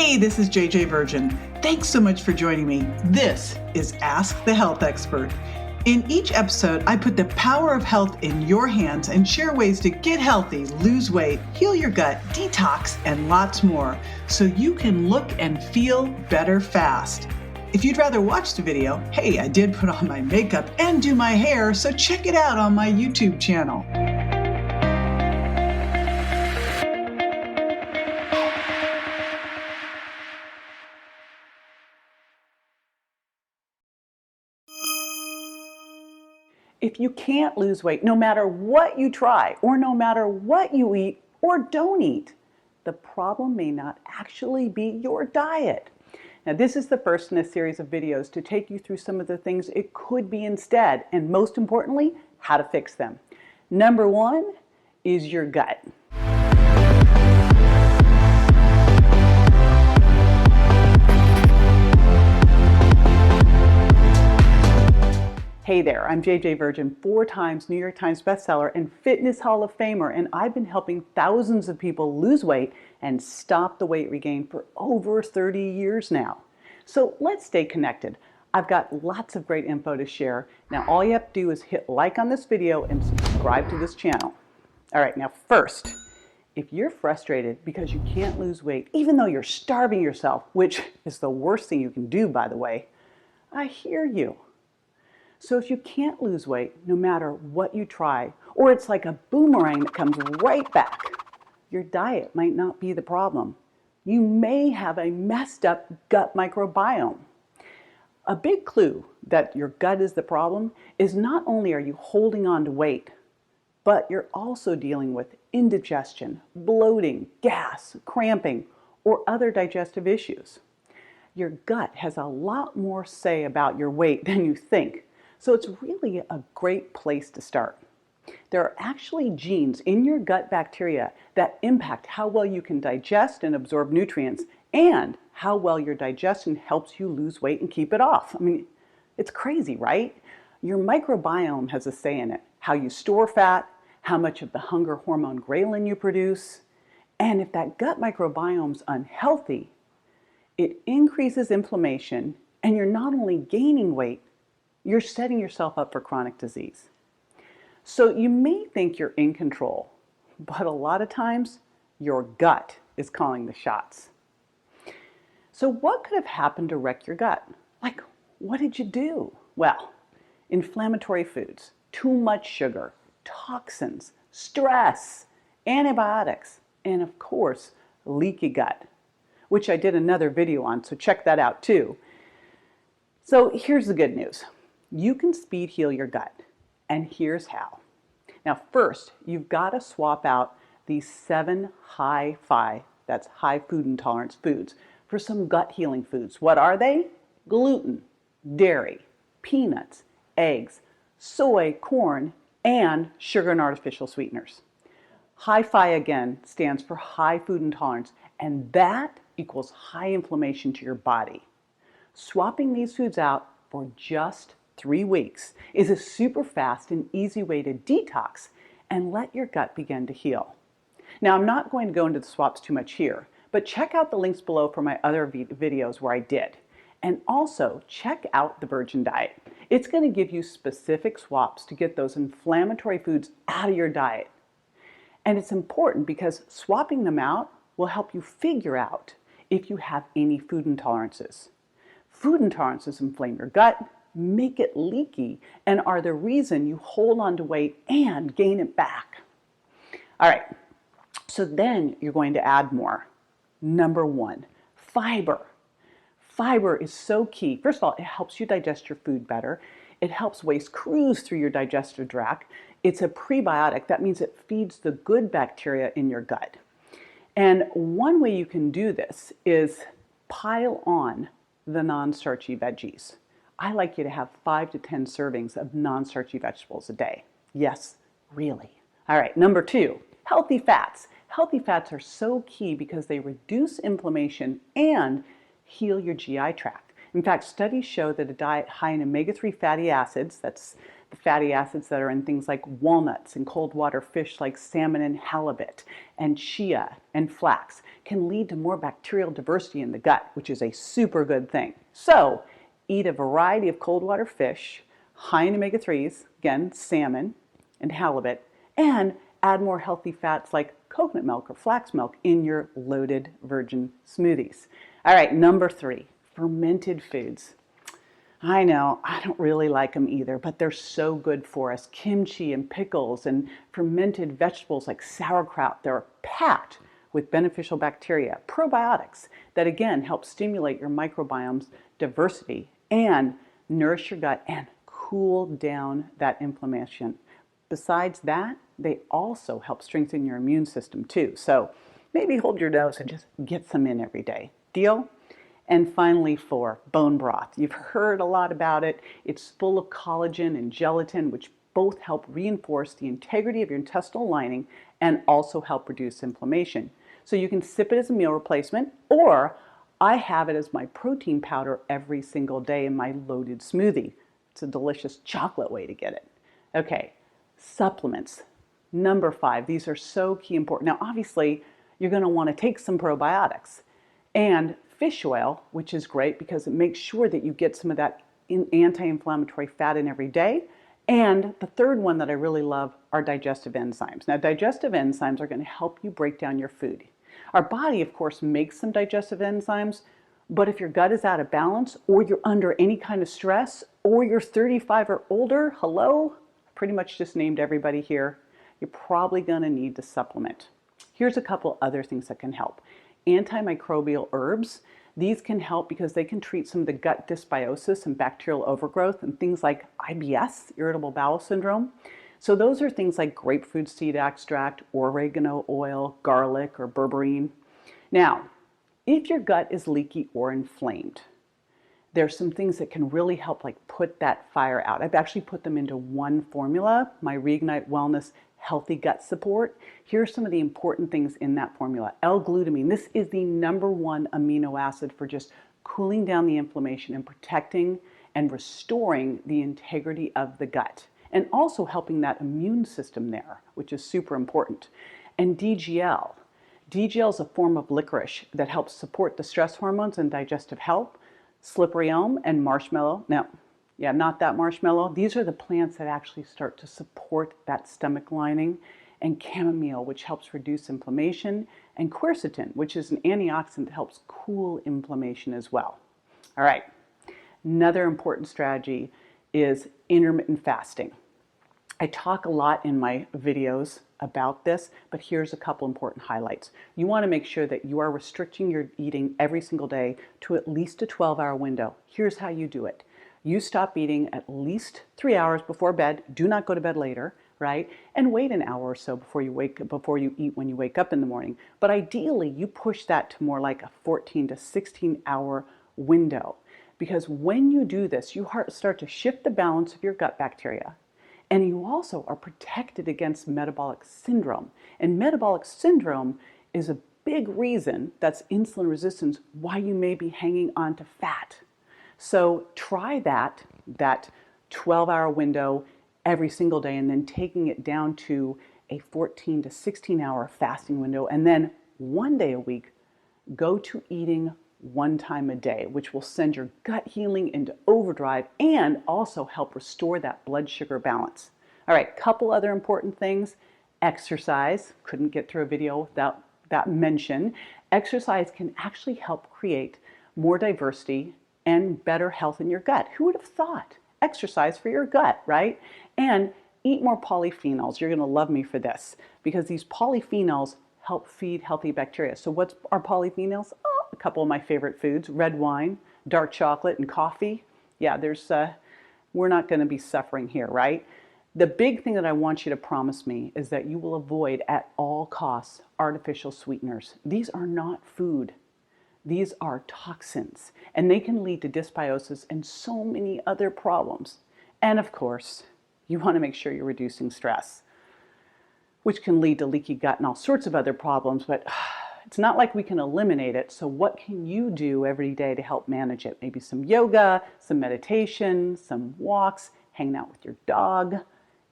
Hey, this is JJ Virgin. Thanks so much for joining me. This is Ask the Health Expert. In each episode, I put the power of health in your hands and share ways to get healthy, lose weight, heal your gut, detox, and lots more, so you can look and feel better fast. If you'd rather watch the video, hey, I did put on my makeup and do my hair, so check it out on my YouTube channel. If you can't lose weight, no matter what you try, or no matter what you eat or don't eat, the problem may not actually be your diet. Now, this is the first in a series of videos to take you through some of the things it could be instead, and most importantly, how to fix them. Number one is your gut. Hey there, I'm JJ Virgin, 4 times New York Times bestseller and Fitness Hall of Famer, and I've been helping thousands of people lose weight and stop the weight regain for over 30 years now. So let's stay connected. I've got lots of great info to share. Now all you have to do is hit like on this video and subscribe to this channel. All right, now first, if you're frustrated because you can't lose weight, even though you're starving yourself, which is the worst thing you can do, by the way, I hear you. So if you can't lose weight, no matter what you try, or it's like a boomerang that comes right back, your diet might not be the problem. You may have a messed up gut microbiome. A big clue that your gut is the problem is not only are you holding on to weight, but you're also dealing with indigestion, bloating, gas, cramping, or other digestive issues. Your gut has a lot more say about your weight than you think. So it's really a great place to start. There are actually genes in your gut bacteria that impact how well you can digest and absorb nutrients and how well your digestion helps you lose weight and keep it off. I mean, it's crazy, right? Your microbiome has a say in it. How you store fat, how much of the hunger hormone ghrelin you produce, and if that gut microbiome's unhealthy, it increases inflammation and you're not only gaining weight, you're setting yourself up for chronic disease. So you may think you're in control, but a lot of times your gut is calling the shots. So what could have happened to wreck your gut? Like, what did you do? Well, inflammatory foods, too much sugar, toxins, stress, antibiotics, and of course, leaky gut, which I did another video on, so check that out too. So here's the good news. You can speed heal your gut, and here's how. Now first, you've got to swap out these 7 high FI, that's high food intolerance foods, for some gut healing foods. What are they? Gluten, dairy, peanuts, eggs, soy, corn, and sugar and artificial sweeteners. High FI again stands for high food intolerance, and that equals high inflammation to your body. Swapping these foods out for just 3 weeks is a super fast and easy way to detox and let your gut begin to heal. Now, I'm not going to go into the swaps too much here, but check out the links below for my other videos where I did. And also check out the Virgin Diet. It's going to give you specific swaps to get those inflammatory foods out of your diet. And it's important because swapping them out will help you figure out if you have any food intolerances. Food intolerances inflame your gut, make it leaky, and are the reason you hold on to weight and gain it back. All right, so then you're going to add more. Number 1, fiber. Fiber is so key. First of all, it helps you digest your food better. It helps waste cruise through your digestive tract. It's a prebiotic. That means it feeds the good bacteria in your gut. And one way you can do this is pile on the non-starchy veggies. I like you to have 5 to 10 servings of non-starchy vegetables a day. Yes, really. All right, number 2, healthy fats. Healthy fats are so key because they reduce inflammation and heal your GI tract. In fact, studies show that a diet high in omega-3 fatty acids, that's The fatty acids that are in things like walnuts and cold water fish like salmon and halibut, and chia and flax can lead to more bacterial diversity in the gut, which is a super good thing. So eat a variety of cold water fish, high in omega-3s, again, salmon and halibut, and add more healthy fats like coconut milk or flax milk in your loaded virgin smoothies. All right, number 3, fermented foods. I know, I don't really like them either, but they're so good for us. Kimchi and pickles and fermented vegetables like sauerkraut, they're packed with beneficial bacteria, probiotics, that again help stimulate your microbiome's diversity and nourish your gut and cool down that inflammation. Besides that, they also help strengthen your immune system too. So maybe hold your nose and just get some in every day. Deal? And finally, 4, bone broth. You've heard a lot about it. It's full of collagen and gelatin, which both help reinforce the integrity of your intestinal lining and also help reduce inflammation. So you can sip it as a meal replacement, or I have it as my protein powder every single day in my loaded smoothie. It's a delicious chocolate way to get it. Okay, supplements. Number 5, these are so key important. Now, obviously, you're going to want to take some probiotics. And fish oil, which is great because it makes sure that you get some of that anti-inflammatory fat in every day. And the third one that I really love are digestive enzymes. Now, digestive enzymes are going to help you break down your food. Our body, of course, makes some digestive enzymes, but if your gut is out of balance or you're under any kind of stress or you're 35 or older, hello, pretty much just named everybody here, you're probably going to need to supplement. Here's a couple other things that can help. Antimicrobial herbs. These can help because they can treat some of the gut dysbiosis and bacterial overgrowth and things like IBS, irritable bowel syndrome. So those are things like grapefruit seed extract, oregano oil, garlic, or berberine. Now, if your gut is leaky or inflamed, there's some things that can really help like put that fire out. I've actually put them into one formula, my Reignite Wellness Healthy Gut Support. Here are some of the important things in that formula. L-glutamine, this is the #1 amino acid for just cooling down the inflammation and protecting and restoring the integrity of the gut, and also helping that immune system there, which is super important. And DGL. DGL is a form of licorice that helps support the stress hormones and digestive health. Slippery elm and marshmallow. Now, yeah, not that marshmallow. These are the plants that actually start to support that stomach lining. And chamomile, which helps reduce inflammation. And quercetin, which is an antioxidant that helps cool inflammation as well. All right, another important strategy is intermittent fasting. I talk a lot in my videos about this, but here's a couple important highlights. You want to make sure that you are restricting your eating every single day to at least a 12-hour window. Here's how you do it. You stop eating at least 3 hours before bed. Do not go to bed later, right? And wait an hour or so before you eat when you wake up in the morning. But ideally, you push that to more like a 14 to 16 hour window. Because when you do this, you start to shift the balance of your gut bacteria. And you also are protected against metabolic syndrome. And metabolic syndrome is a big reason, that's insulin resistance, why you may be hanging on to fat. So try that 12-hour window every single day, and then taking it down to a 14 to 16-hour fasting window. And then one day a week, go to eating 1 time a day, which will send your gut healing into overdrive and also help restore that blood sugar balance. All right, couple other important things. Exercise. Couldn't get through a video without that mention. Exercise can actually help create more diversity and better health in your gut. Who would have thought? Exercise for your gut, right? And eat more polyphenols. You're going to love me for this because these polyphenols help feed healthy bacteria. So what's our polyphenols? Oh, a couple of my favorite foods: red wine, dark chocolate, and coffee. Yeah, we're not going to be suffering here, right? The big thing that I want you to promise me is that you will avoid at all costs artificial sweeteners. These are not food. These are toxins, and they can lead to dysbiosis and so many other problems. And of course, you want to make sure you're reducing stress, which can lead to leaky gut and all sorts of other problems, but it's not like we can eliminate it. So what can you do every day to help manage it? Maybe some yoga, some meditation, some walks, hanging out with your dog.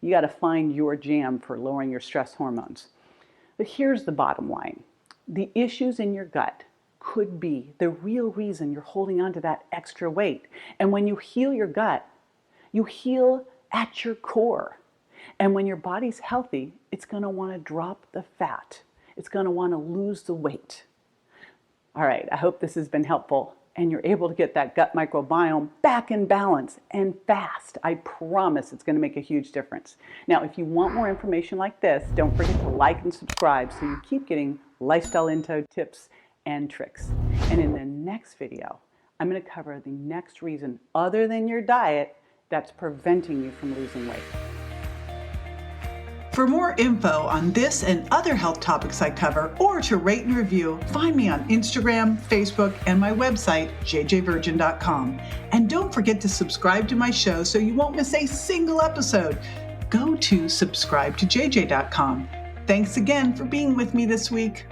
You got to find your jam for lowering your stress hormones. But here's the bottom line. The issues in your gut could be the real reason you're holding on to that extra weight. And when you heal your gut, you heal at your core. And when your body's healthy, it's going to want to drop the fat. It's going to want to lose the weight. All right, I hope this has been helpful and you're able to get that gut microbiome back in balance and fast. I promise it's going to make a huge difference. Now, if you want more information like this, don't forget to like and subscribe so you keep getting lifestyle info tips and tricks. And in the next video, I'm going to cover the next reason other than your diet that's preventing you from losing weight. For more info on this and other health topics I cover, or to rate and review, find me on Instagram, Facebook, and my website, jjvirgin.com. And don't forget to subscribe to my show so you won't miss a single episode. Go to subscribetoJJ.com. Thanks again for being with me this week.